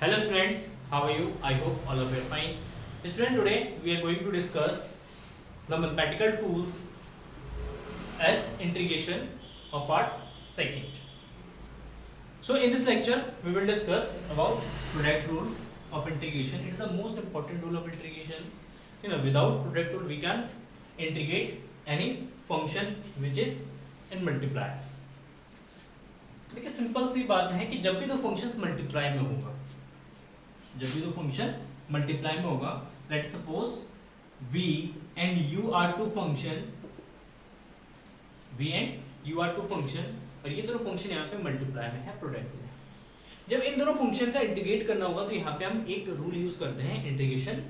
Hello students, how are you? I hope all of you are fine. Student, today we are going to discuss the mathematical tools as integration of part second. So in this lecture we will discuss about product rule of integration. It is the most important rule of integration. Without product rule we can't integrate any function which is in multiply. देखिए simple सी बात है कि जब भी दो functions multiply में होगा, जब भी दो फंक्शन मल्टीप्लाई में होगा, let suppose v and u are two function, v and u are two function और ये दोनों फंक्शन यहाँ पे मल्टीप्लाई में है प्रोडक्ट में। जब इन दोनों फंक्शन का इंटीग्रेट करना होगा तो यहाँ पे हम एक रूल यूज करते हैं इंटीग्रेशन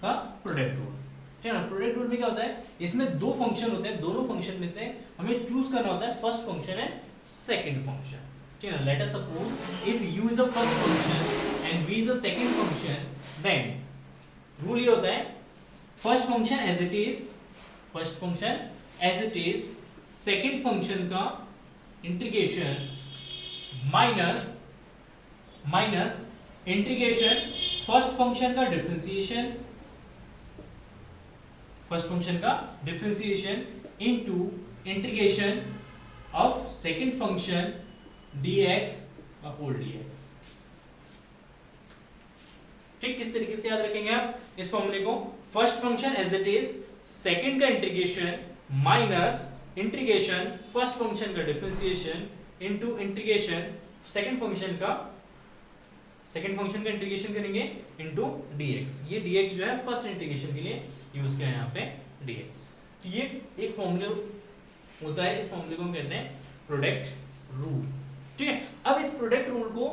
का, प्रोडक्ट रूल। ठीक है ना। प्रोडक्ट रूल में क्या होता है, इसमें दो फंक्शन होते हैं, दोनों फंक्शन में से हमें चूज करना होता है first function and second function. ठीक है ना। Let us suppose if u is the first function and v is the second function, then rule ये होता है first function as it is, first function as it is, second function का integration minus integration first function का differentiation, first function का differentiation into integration of second function dx upon dx। ठीक, किस तरीके से याद रखेंगे आप इस फॉर्मूले को, first function as it is, second का integration minus integration first function का differentiation into integration second function का इंटीग्रेशन करेंगे इनटू dx। ये dx जो है फर्स्ट इंटीग्रेशन के लिए यूज किया है यहाँ पे dx। तो ये एक फॉर्मूला होता है, इस फॉर्मूले को हम कहते हैं प्रोडक्ट रूल। ठीक है। अब इस प्रोडक्ट रूल को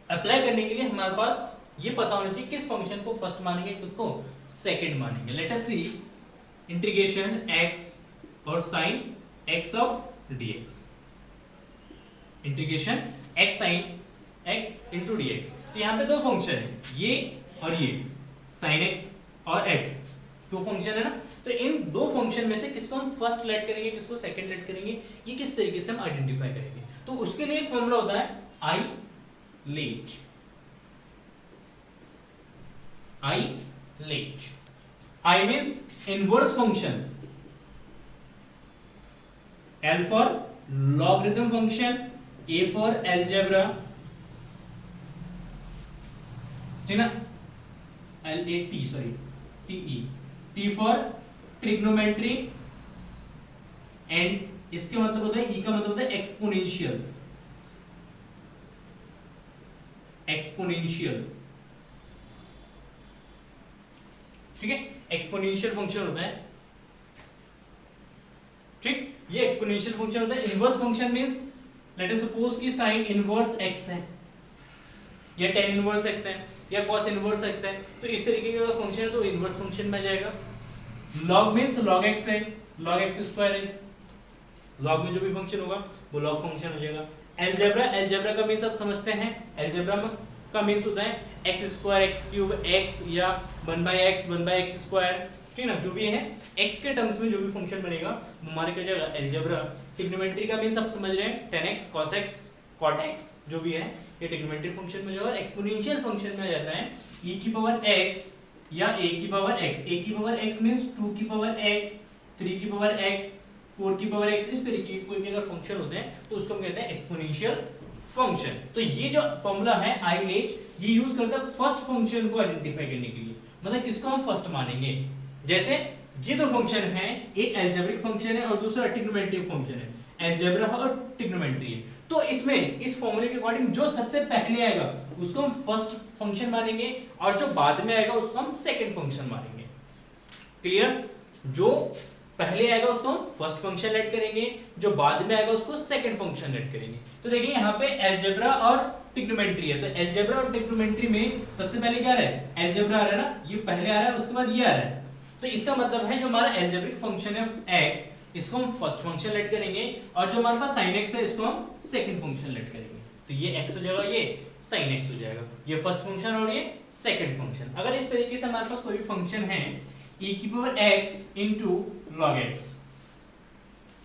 अप्लाई करने के लिए हमारे पास ये पता होना चाहिए किस फंक्शन को फर्स्ट मानेंगे, किसको सेकंड मानेंगे। लेट अस सी इंटीग्रेशन x और sin x of dx, integration x sin x into dx। तो यहाँ पे दो फंक्शन है, ये और ये, sin x और x, दो फंक्शन है ना। तो इन दो फंक्शन में से किसको हम फर्स्ट लेट करेंगे, किसको सेकंड लेट करेंगे, ये किस तरीके से हम आइडेंटिफाई करेंगे। तो उसके लिए एक फॉर्मूला होता है I let. I means inverse function, L for logarithm function, A for algebra, ठीक ना, L A T sorry T E, T for trigonometry, and इसके मतलब होता है, ई का मतलब होता है एक्सपोनेंशियल, एक्सपोनेंशियल। ठीक है, एक्सपोनेंशियल फंक्शन होता है। ठीक, ये एक्सपोनेंशियल फंक्शन होता है। Inverse function means late us suppose कि साइन इनवर्स x है या tan इनवर्स x है या cos इनवर्स x है, तो इस तरीके का फंक्शन है तो इनवर्स फंक्शन में आ जाएगा। log मींस log x है, log x स्क्वायर है, log में जो भी फंक्शन होगा वो log फंक्शन हो जाएगा। अलजेब्रा का मींस आप समझते हैं, अलजेब्रा का मींस होता है x square, x cube, x या 1/x स्क्वायर। ठीक है ना, जो भी है x के टर्म्स में जो भी फंक्शन बनेगा वो हमारे क्या जाएगा, अलजेब्रा। ट्रिग्नोमेट्री का मींस आप समझ रहे हैं, tan x, cos x, cot x जो भी है ये ट्रिग्नोमेट्री फंक्शन में जाएगा। एक्सपोनेंशियल फंक्शन में आ जाता है e की पावर x या a की पावर x। a की पावर x मींस 2 की पावर x, 3 की पावर x, 4 की पावर x, इस तरीके के कोई भी अगर फंक्शन होते हैं तो उसको हम कहते हैं एक्सपोनेंशियल फंक्शन। तो ये जो फॉर्मूला है आई लेट, ये यूज करता है फर्स्ट फंक्शन को आइडेंटिफाई करने के लिए, मतलब किसको हम फर्स्ट मानेंगे। जैसे ये दो फंक्शन है, एक अलजेब्रिक फंक्शन है और दूसरा ट्रिग्नोमेट्रिक फंक्शन है, अलजेब्रा और ट्रिग्नोमेट्री है। तो इसमें इस फॉर्मूले के अकॉर्डिंग जो सबसे पहले आएगा उसको हम फर्स्ट फंक्शन मानेंगे और जो बाद में आएगा उसको हम सेकंड फंक्शन मानेंगे। क्लियर? जो पहले आएगा उसको हम फर्स्ट फंक्शन लेट करेंगे, जो बाद में आएगा उसको सेकंड फंक्शन लेट करेंगे। तो देखिए यहाँ पे अलजेब्रा और ट्रिग्नोमेट्री है, तो अलजेब्रा और ट्रिग्नोमेट्री में सबसे पहले क्या आ रहा है, अलजेब्रा आ रहा है ना, ये पहले आ रहा है, उसके बाद ये आ रहा है। तो इसका मतलब है जो हमारा अलजेब्रिक फंक्शन है x, इसको हम फर्स्ट फंक्शन लेट करेंगे और जो हमारे पास sin x है इसको हम सेकंड फंक्शन लेट करेंगे। तो ये x हो जाएगा, ये sin x हो जाएगा, ये फर्स्ट फंक्शन और ये सेकंड फंक्शन। अगर इस तरीके से हमारे पास कोई भी फंक्शन है e की power x into log x,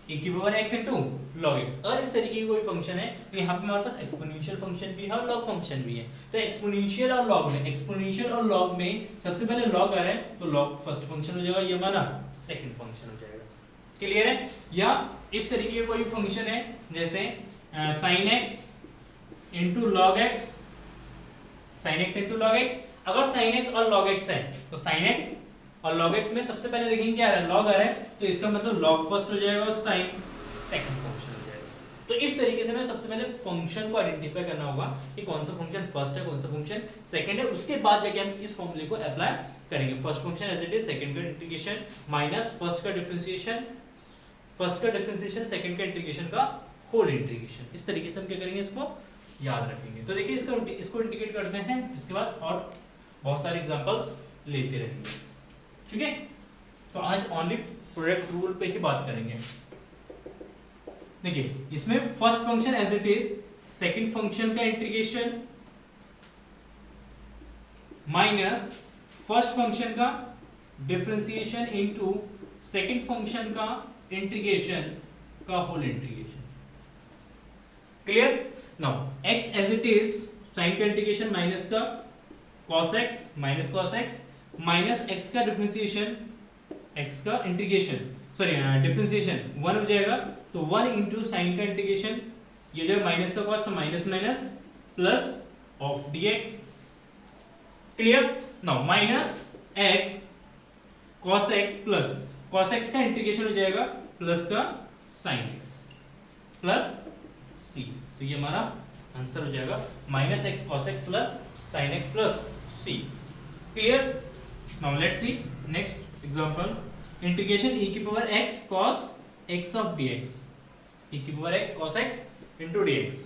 e की power x into log x। और इस तरीके की कोई फंक्शन है तो यहाँ पे हमारे पास एक्सपोनेंशियल फंक्शन भी है और लॉग फंक्शन भी है। तो एक्सपोनेंशियल और लॉग में, एक्सपोनेंशियल और लॉग में सबसे पहले लॉग आ रहा है तो लॉग फर्स्ट फंक्शन हो जाएगा, ये हमारा सेकंड फंक्शन हो जाएगा। क्लियर है? या इस तरीके का कोई फंक्शन है जैसे sin x into log x, sin x into log x। अगर sin x और log x है तो sin x और log x में सबसे पहले देखेंगे क्या आ रहा है, log आ रहा है, तो इसका मतलब log फर्स्ट हो जाएगा और sin सेकंड फंक्शन हो जाएगा। तो इस तरीके से हमें सबसे पहले फंक्शन को आइडेंटिफाई करना होगा कि कौन सा फंक्शन फर्स्ट है, कौन सा फंक्शन सेकंड है। उसके बाद जाके हम इस फॉर्मूले को अप्लाई करेंगे। First function as it is, second का इंटीग्रेशन माइनस फर्स्ट का डिफरेंशिएशन, फर्स्ट का डिफरेंशिएशन सेकंड का इंटीग्रेशन का होल इंटीग्रेशन। इस तरीके से हम क्या करेंगे, इसको याद रखेंगे। तो देखिए इसको इंटीग्रेट करते हैं, इसके बाद और बहुत सारे एग्जांपल्स लेते रहेंगे। ठीक है, तो आज ओनली प्रोडक्ट रूल पे ही बात करेंगे। देखिए इसमें first function as it is, second function का इंटीग्रेशन माइनस फर्स्ट फंक्शन का डिफरेंशिएशन इनटू सेकंड फंक्शन का इंटीग्रेशन का whole integration. Clear? Now x as it is, sine का इंटीग्रेशन माइनस का cos x minus cos x minus x का differentiation, x का integration sorry differentiation 1 हो जाएगा, तो 1 इंटू साइन का इंटीग्रेशन, ये जो माइनस का कॉस तो minus minus plus of dx। Clear? Now minus x cos x plus cos x का इंटीग्रेशन हो जाएगा प्लस का sin x प्लस c। तो ये हमारा आंसर हो जाएगा minus x cos x plus sin x plus c। Clear? Now let's see next example, integration e की power x cos x of dx, e की power x cos x into dx।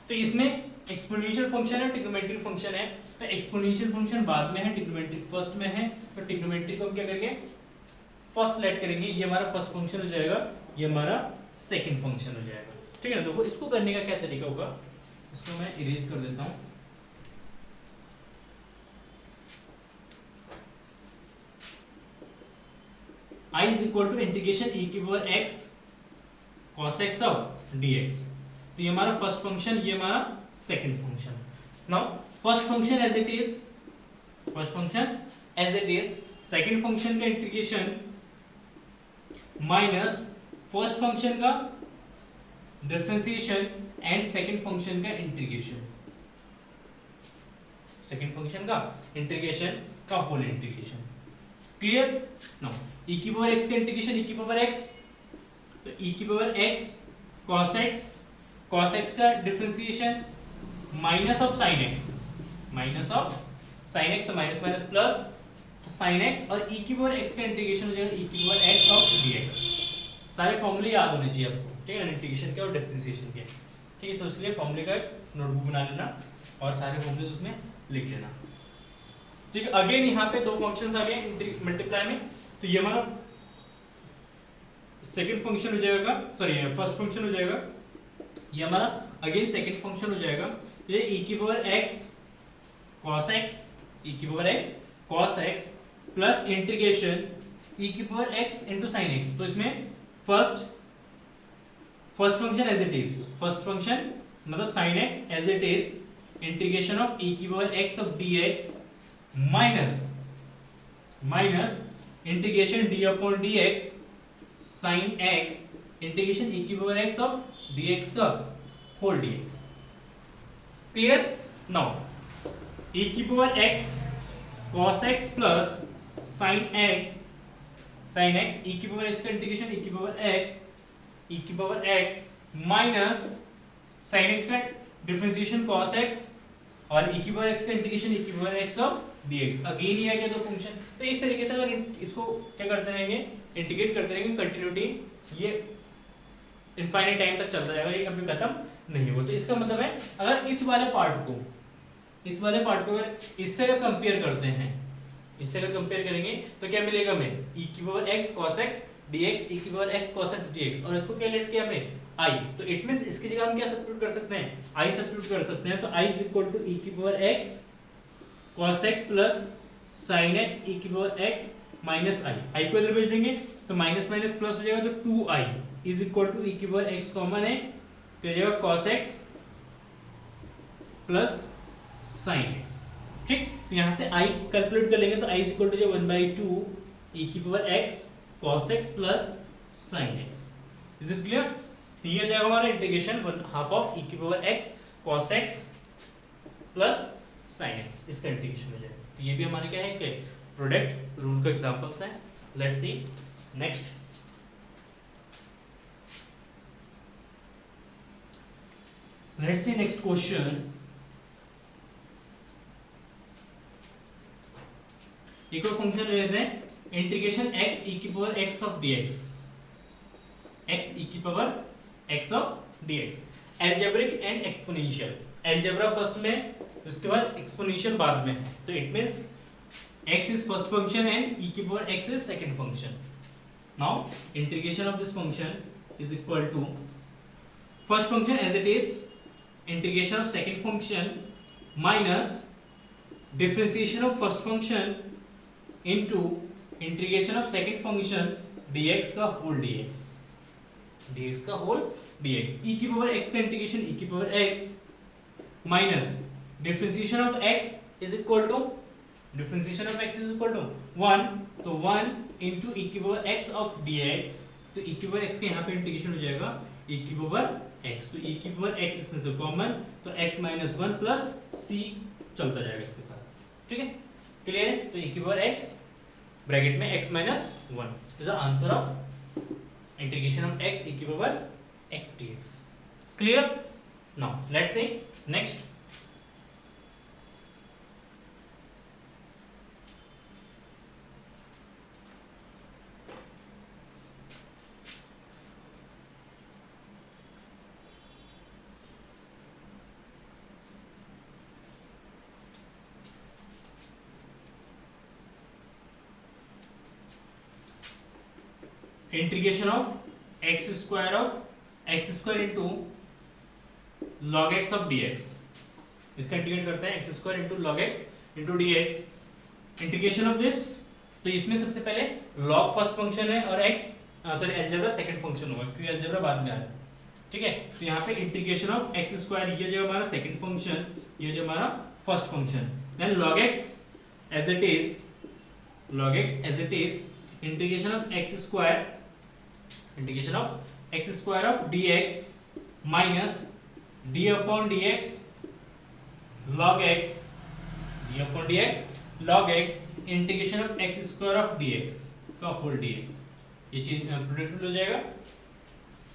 तो इसमें exponential function है, trigonometric function है। तो exponential function बाद में है, ट्रिग्नोमेट्रिक फर्स्ट में है। तो ट्रिग्नोमेट्रिक को हम क्या करेंगे, फर्स्ट लेट करेंगे। ये हमारा फर्स्ट फंक्शन हो जाएगा, ये हमारा सेकंड फंक्शन हो जाएगा। ठीक है ना? देखो इसको करने का क्या तरीका होगा, इसको मैं इरेज कर देता हूँ। I is equal to integration e की power x cos x of dx। तो ये हमारा फर्स्ट फंक्शन, ये हमारा second function. Now first function as it is, first function as it is, second function का इंटीग्रेशन माइनस फर्स्ट फंक्शन का differentiation and second function का integration, second function का integration का whole integration. Clear? Now e की power x का integration, e की power x, तो e की पावर x cos x का differentiation minus of sin x, minus of sin x, तो minus minus plus sin x, और e की power x का इंटीग्रेशन हो जाएगा e की पावर x ऑफ dx। सारे फॉर्मूले याद होने चाहिए आपको, ठीक है? इंटीग्रेशन के और डिफरेंशिएशन के। ठीक है, तो इसलिए फॉर्मूले का एक नोटबुक बना लेना और सारे फॉर्मूले उसमें लिख लेना। ठीक है, अगेन यहाँ पे दो फंक्शंस आ गए मल्टीप्लाई में। तो ये हमारा सेकंड फंक्शन हो जाएगा, सॉरी फर्स्ट फंक्शन हो जाएगा, ये हमारा अगेन सेकंड फंक्शन हो जाएगा। तो ये e की power x cos x, e की power x cos x plus integration e की power x into sine x। तो इसमें first function as it is, first function मतलब sine x as it is, integration of e की power x of dx minus integration d upon dx sin x integration e की power x of dx का whole dx। Clear? Now e की power x cos x plus sin x e की power x का integration e की power x minus sin x का differentiation cos x और e की power x का integration e की power x of dx। Again ये आ गया दो फंक्शन। तो इस तरीके से अगर इसको क्या करते रहेंगे, इंटीग्रेट करते रहेंगे, कंटिन्यूटी ये इनफाइनाइट टाइम तक चलता जाएगा, ये कभी खत्म नहीं होगा। तो इसका मतलब है अगर इस वाले पार्ट को अगर इससे अगर कंपेयर करते हैं, इससे अगर कंपेयर करेंगे तो क्या मिलेगा हमें, e की power x cos x dx, e की power x cos x dx, और इसको क्या लेट किया हमने i। तो इट मींस इसकी जगह हम क्या सब्स्टिट्यूट कर सकते हैं, i सब्स्टिट्यूट कर सकते हैं। तो i is equal to e की power x cos x plus sin x e की power x minus i। i को इधर भेज देंगे तो माइनस माइनस प्लस हो जाएगा, तो 2i इज इक्वल टू ई की पावर एक्स कॉमन है तो ये जाएगा cos x plus sine x. ठीक, तो यहाँ से i कैलकुलेट कर लेंगे तो i इज इक्वल टू 1/2 ई की power x cos x plus sine x. Is it clear? तो ये जाएगा हमारा इंटीग्रेशन 1/2 ऑफ ई की power x cos x plus sine x, इसका इंटीग्रेशन हो जाएगा। तो ये भी हमारे क्या है कि प्रोडक्ट रूल का एग्जांपल्स है। Let's see next. Let's see next question. एक और फंक्शन ले लेते हैं इंटीग्रेशन x e की power x of dx, x e की power x of dx, algebraic and exponential. Algebra first में, उसके बाद एक्सपोनेंशियल बाद में है, तो it means x is first function and e की power x is second function. Now integration of this function is equal to first function as it is, integration of second function minus differentiation of first function into integration of second function dx का whole dx, dx का whole dx, e की power x का integration e की power x minus differentiation of x is equal to, differentiation of x is equal to 1, तो 1 into e की power x of dx, तो e की power x के यहाँ पे इंटीग्रेशन हो जाएगा e की पावर x, तो e की पावर x इसमें से कॉमन, तो x minus 1 प्लस c चलता जाएगा इसके साथ। ठीक है, क्लियर है? तो e की पावर x ब्रैकेट में x minus 1 is the answer of integration of x e की power x dx। Clear? Now let's see next. Integration of x square into log x of dx, इसका integrate करते हैं x square into log x into dx। Integration of this, तो इसमें सबसे पहले log first function है और x algebra second function होगा क्योंकि अलजेब्रा बाद में आ रहा है। ठीक है, तो यहाँ पे इंटीग्रेशन ऑफ एक्स स्क्वायर, ये जो हमारा सेकंड फंक्शन, ये जो हमारा first function, then log x as it is, log x as it is, integration of x square, integration of x square of dx minus d upon dx log x, d upon dx log x, integration of x square of dx का whole dx, ये चीज product हो जाएगा।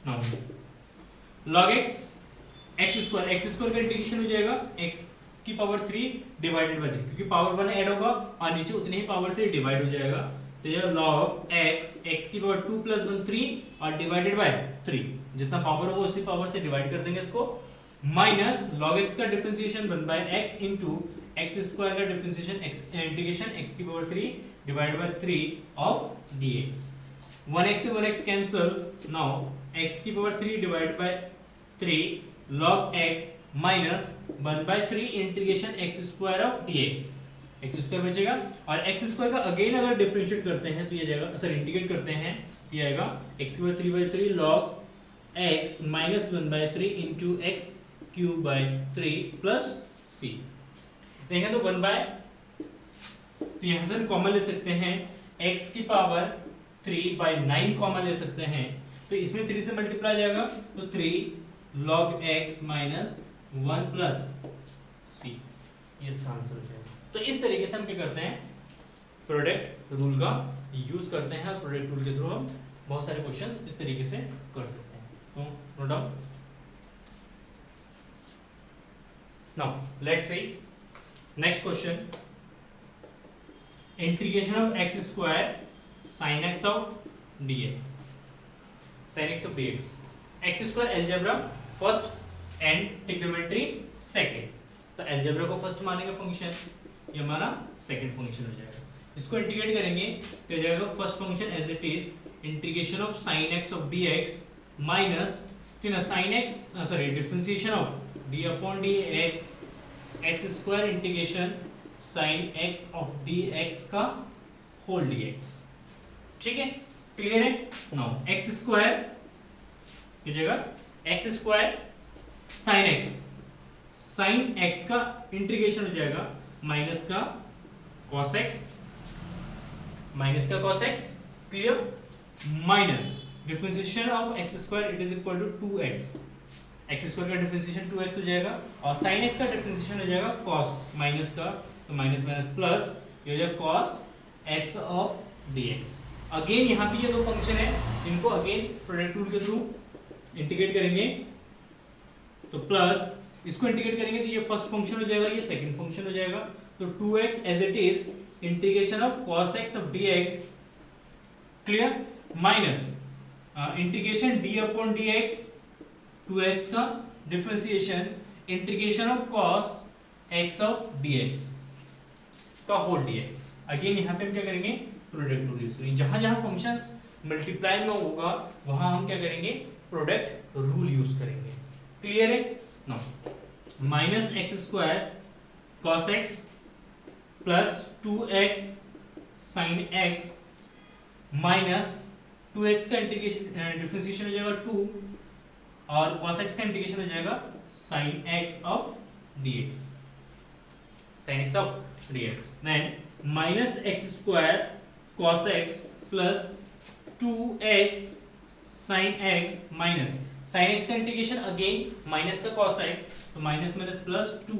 Now log x x square का integration हो जाएगा x की power 3 divided by 3, क्योंकि पावर 1 ऐड होगा और नीचे उतनी ही पावर से डिवाइड हो जाएगा, तो ये log x की पावर 2 प्लस 1 3 और डिवाइडेड बाय 3, जितना पावर होगा उसी पावर से डिवाइड कर देंगे इसको, माइनस log x का differentiation 1 by x into x square का डिफरेंशिएशन इंटीग्रेशन x की power 3 divided by 3 of dx। 1x से 1x कैंसिल, नाउ x की power 3 divided by 3 log x minus 1 by 3 integration x square of dx, x square बचेगा और x square का again अगर differentiate करते हैं तो ये जाएगा, सॉरी इंटीग्रेट करते हैं तो ये आएगा x की power 3 by 3 log x minus 1 by 3 into x cube by 3 plus c। देखें तो 1 बाय, तो यहाँ से हम कॉमन ले सकते हैं x की पावर 3 बाय 9 कॉमन ले सकते हैं, तो इसमें 3 से मल्टीप्लाई जाएगा तो 3 log x minus 1 plus c, ये आंसर है। तो इस तरीके से हम क्या करते हैं, प्रोडक्ट रूल का यूज करते हैं और प्रोडक्ट रूल के थ्रू हम बहुत सारे क्वेश्चंस इस तरीके से कर सकते हैं। तो note down. Now let's see next question, integration of x square sin x of dx, sin x of dx, x square algebra first and trigonometry second, तो अलजेब्रा को फर्स्ट मानेंगे फंक्शन, ये हमारा सेकंड फंक्शन हो जाएगा। इसको integrate करेंगे तो हो जाएगा first function as it is integration of sin x of dx minus sin x sorry differentiation of d upon dx x square integration sin x of dx का होल dx। ठीक है, क्लियर है? Now x square की जगह x square sine x का integration हो जाएगा minus का cos x, clear, minus differentiation of x square it is equal to 2x, x square का डिफरेंशिएशन 2x हो जाएगा और साइन एक्स का डिफरेंशिएशन हो जाएगा कॉस माइनस का, तो माइनस माइनस प्लस ये हो जाएगा cos x of dx। Again यहाँ पे ये दो फंक्शन है, इनको अगेन प्रोडक्ट रूल के थ्रू इंटीग्रेट करेंगे, तो प्लस इसको इंटीग्रेट करेंगे तो ये फर्स्ट फंक्शन हो जाएगा, ये सेकंड फंक्शन हो जाएगा, तो 2x as it is integration of cos x of dx, clear, minus integration d upon dx 2x का differentiation integration of cos x of dx का होल dx। अगेन यहाँ पे हम क्या करेंगे, प्रोडक्ट रूल यूज करेंगे, जहां जहां फंक्शंस मल्टीप्लाई में होगा वहां हम क्या करेंगे, प्रोडक्ट रूल यूज करेंगे, क्लियर है। Now minus x square cos x plus 2x sine x minus 2x का इंटीग्रेशन डिफरेंशिएशन हो जाएगा 2 और cos x का इंटीग्रेशन हो जाएगा sine x of dx, sine x of dx, then minus x square cos x plus 2x sine x minus sine x का integration again minus का cos x, तो minus minus plus 2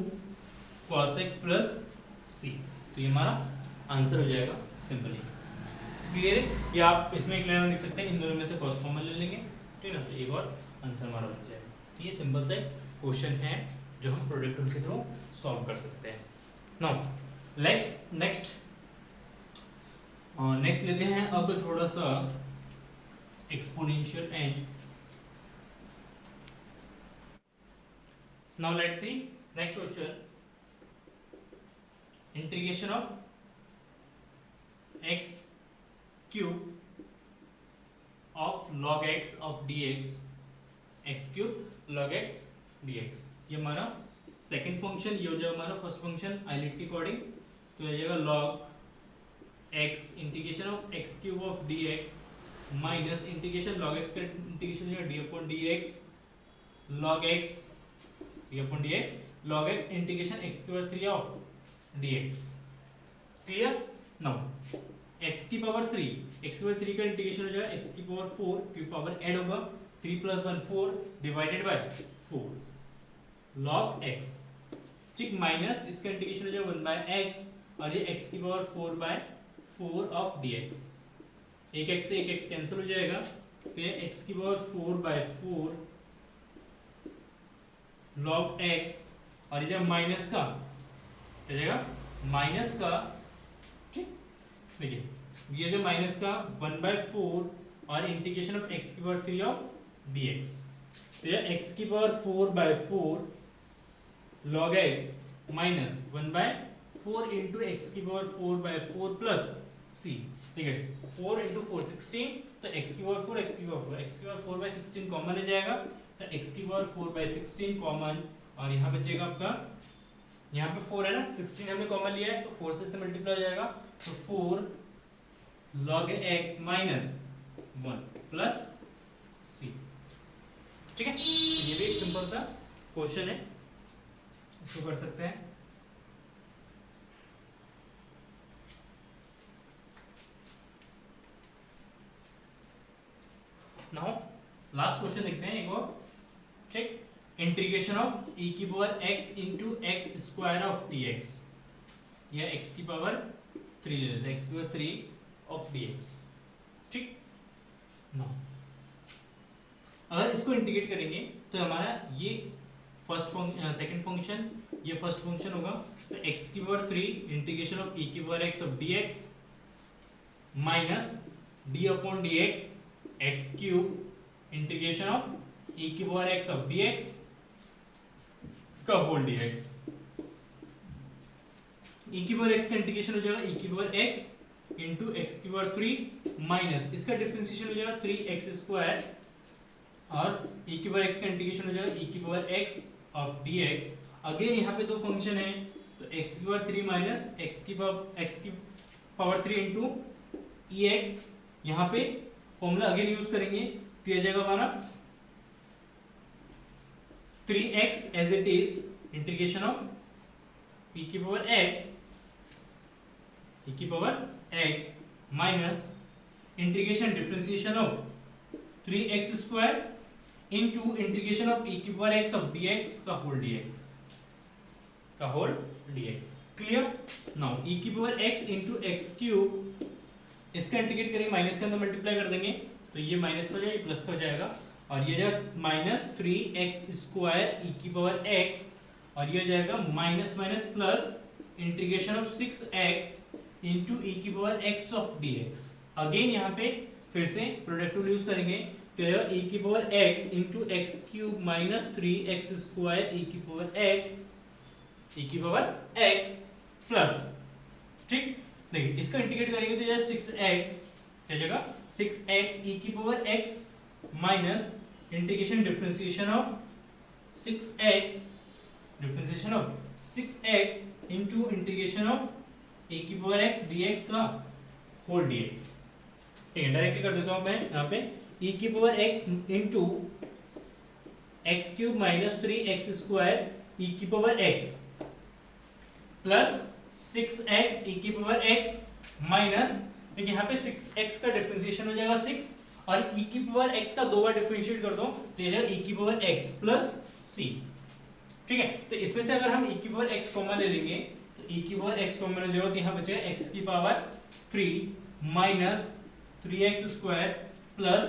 cos x plus c, तो ये हमारा answer हो जाएगा simply, clear है। या आप इसमें एक लाइन लिख सकते हैं, इन दोनों में से cos कॉमन ले लेंगे, ठीक है ना, तो एक और आंसर हमारा बन जाएगा। तो ये सिंपल सा क्वेश्चन है जो हम प्रोडक्ट रूल के थ्रू सॉल्व कर सकते हैं। नाउ नेक्स्ट लेते हैं अब थोड़ा सा exponential and. Now let's see next question, integration of x cube of log x of dx, x cube log x dx, ये हमारा सेकेंड फंक्शन, ये हो जाएगा हमारा फर्स्ट फंक्शन आइलेट के अकॉर्डिंग, तो ये जाएगा log x integration of x cube of dx minus integration log x का इंटीग्रेशन हो जाएगा d upon dx log x d upon dx log x integration x की power 3 of dx, clear. Now x की power 3 का integration हो जाएगा x की power 4 की पावर ऐड होगा 3 + 1 4 डिवाइडेड बाय 4 log x, ठीक, माइनस इसका इंटीग्रेशन हो जाएगा 1/x और ये x की पावर 4/4 ऑफ dx, एक x से एक x कैंसिल हो जाएगा, तो ये x की पावर 4/4 log x और ये माइनस का क्या जाएगा, माइनस का, ठीक, देखिए ये जो माइनस का 1/4 और इंटीग्रेशन ऑफ x की पावर 3 ऑफ dx, तो ये x की power 4/4 log x minus 1/4 into x की पावर 4/4 प्लस c, ठीक है, 4 इंटू 4 16, तो x की पावर 4 x की पावर 4 x की पावर 4/16 कॉमन हो जाएगा, तो x की पावर 4/16 कॉमन और यहाँ बचेगा आपका, यहाँ पे 4 है ना, 16 हमने कॉमन लिया है तो 4 से मल्टीप्लाई हो जाएगा, तो 4 log x minus 1 plus c, ठीक है। ये भी एक सिंपल सा क्वेश्चन है, इसको कर सकते हैं। नाउ लास्ट क्वेश्चन देखते हैं एक और, ठीक, इंटीग्रेशन ऑफ e की power x into x square of dx, या x की पावर 3 ले लेते हैं, x की पावर 3 ऑफ dx, ठीक। नाउ अगर इसको इंटीग्रेट करेंगे तो हमारा ये सेकंड फंक्शन, ये फर्स्ट फंक्शन होगा, तो x की पावर 3 इंटीग्रेशन ऑफ e की power x of dx minus d upon dx x cube integration of e की पावर x ऑफ dx का होल dx, e की पावर x का integration हो जाएगा e की पावर x इंटू एक्स की power 3 minus इसका डिफरेंशिएशन हो जाएगा 3x स्क्वायर और e की पावर x का इंटीग्रेशन हो जाएगा e की power x of dx। Again यहाँ पे दो फंक्शन है, तो x की पावर 3 माइनस x की पावर 3 इंटू ex, यहाँ पे फॉर्मूला अगेन यूज करेंगे, तो यह जाएगा हमारा 3x as it is integration of e की power x minus integration differentiation of 3x square into integration of e की पावर x of dx का whole dx clear. Now e की power x into x cube, इसका integrate करेंगे, minus के अंदर multiply कर देंगे तो ये माइनस हो जाएगा, प्लस का हो जाएगा, और ये जाएगा माइनस 3x स्क्वायर e की पावर x, और ये हो जाएगा minus minus plus integration of 6x into e की power x of dx। Again यहाँ पे फिर से प्रोडक्ट रूल यूज करेंगे तो e की power x into x cube minus 3x square e की पावर x प्लस, ठीक, देखिए इसका इंटीग्रेट करेंगे तो यह 6x क्या जगह 6x e की power x minus integration differentiation of 6x into integration of e की पावर x dx का होल dx। ठीक है, डायरेक्टली कर देता हूं मैं यहाँ पे e की power x into x cube minus 3x square e की power x plus 6x e की पावर x माइनस, देखिए यहाँ पे 6x का डिफरेंशिएशन हो जाएगा 6, और e की पावर x का दो बार डिफरेंशिएट कर दो तो ये जाएगा e की पावर x प्लस c। ठीक है, तो इसमें से अगर हम e की पावर x कॉमन ले लेंगे तो e की पावर x कॉमन हो जाएगा तो यहाँ बचेगा x की power 3 minus 3x square plus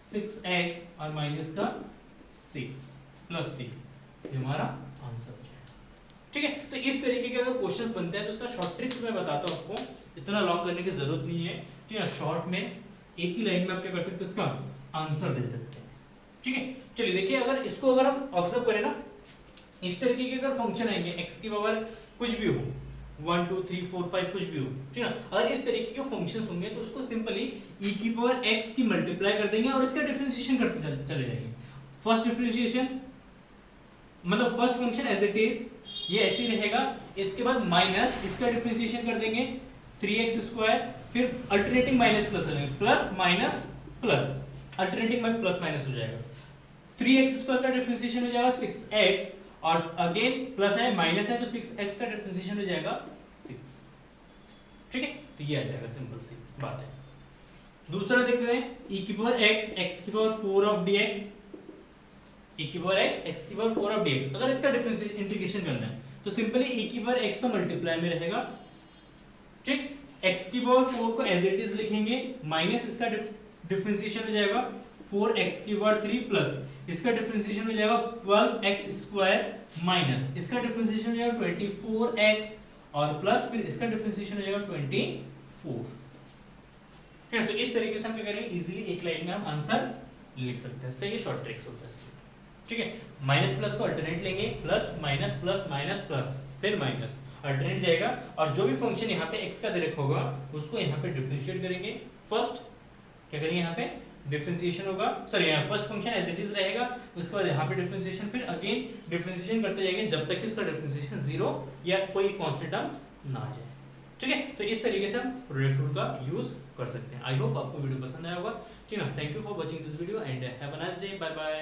6x और माइनस का 6 प्लस c, ये हमारा आंसर हो जाएगा। ठीक है, तो इस तरीके के अगर क्वेश्चंस बनते हैं तो इसका शॉर्ट ट्रिक्स मैं बताता हूँ आपको, इतना लॉन्ग करने की जरूरत नहीं है। ठीक है, शॉर्ट में एक ही लाइन में आप क्या कर सकते हैं, इसका आंसर दे सकते हैं। ठीक है, चलिए देखिए, अगर इसको अगर हम ऑब्जर्व करें ना, इस तरीके के अगर फंक्शन आएंगे x की पावर कुछ भी हो 1 2 3 4 5 कुछ भी हो, ठीक है ना, अगर इस तरीके के फंक्शंस होंगे तो उसको सिंपली e की पावर x की मल्टीप्लाई कर देंगे और इसका डिफरेंशिएशन करते चले जाएंगे। फर्स्ट डिफरेंशिएशन मतलब first function as it is ये ऐसे ही रहेगा, इसके बाद माइनस इसका डिफरेंशिएशन कर देंगे 3x स्क्वायर, फिर अल्टरनेटिंग माइनस प्लस करेंगे, प्लस माइनस प्लस अल्टरनेटिंग में प्लस माइनस हो जाएगा, 3x स्क्वायर का डिफरेंशिएशन हो जाएगा 6x, और अगेन प्लस है माइनस है तो 6x का डिफरेंशिएशन हो जाएगा 6। ठीक है, तो ये आ जाएगा, सिंपल सी बात है। दूसरा देखते हैं e की पावर x x की पावर 4 ऑफ dx, e की पावर x x की पावर 4 ऑफ dx। अगर इसका डिफरेंशिएशन इंटीग्रेशन करना है तो सिंपली e की पावर x तो मल्टीप्लाई में रहेगा, ठीक, x की पावर 4 को एज इट इज लिखेंगे, माइनस इसका डिफरेंशिएशन हो जाएगा 4x की पावर 3 प्लस इसका डिफरेंशिएशन हो जाएगा 12x स्क्वायर माइनस इसका डिफरेंशिएशन हो जाएगा 24x और प्लस फिर इसका डिफरेंशिएशन हो जाएगा 24। ठीक है, तो इस तरीके से हम क्या करेंगे, इजीली एक लाइन में हम आंसर लिख सकते हैं। इसका ये शॉर्ट ट्रिक्स होता है। ठीक है, माइनस प्लस को अल्टरनेट लेंगे, plus minus plus minus plus फिर माइनस अल्टरनेट जाएगा, और जो भी फंक्शन यहाँ पे x का डायरेक्ट होगा उसको यहाँ पे डिफरेंशिएट करेंगे। फर्स्ट क्या करेंगे, यहाँ पे डिफरेंशिएशन होगा, सॉरी यहाँ first function as it is रहेगा, उसके बाद यहाँ पे डिफरेंशिएशन, फिर अगेन डिफरेंशिएशन करते जाएंगे जब तक कि उसका डिफरेंशिएशन 0 या कोई कांस्टेंट टर्म ना आ जाए। ठीक है, तो इस तरीके से हम प्रोडक्ट रूल का यूज कर सकते हैं। आई होप आपको वीडियो पसंद आया होगा। ठीक है, thank you for watching this video and have a nice day, bye bye.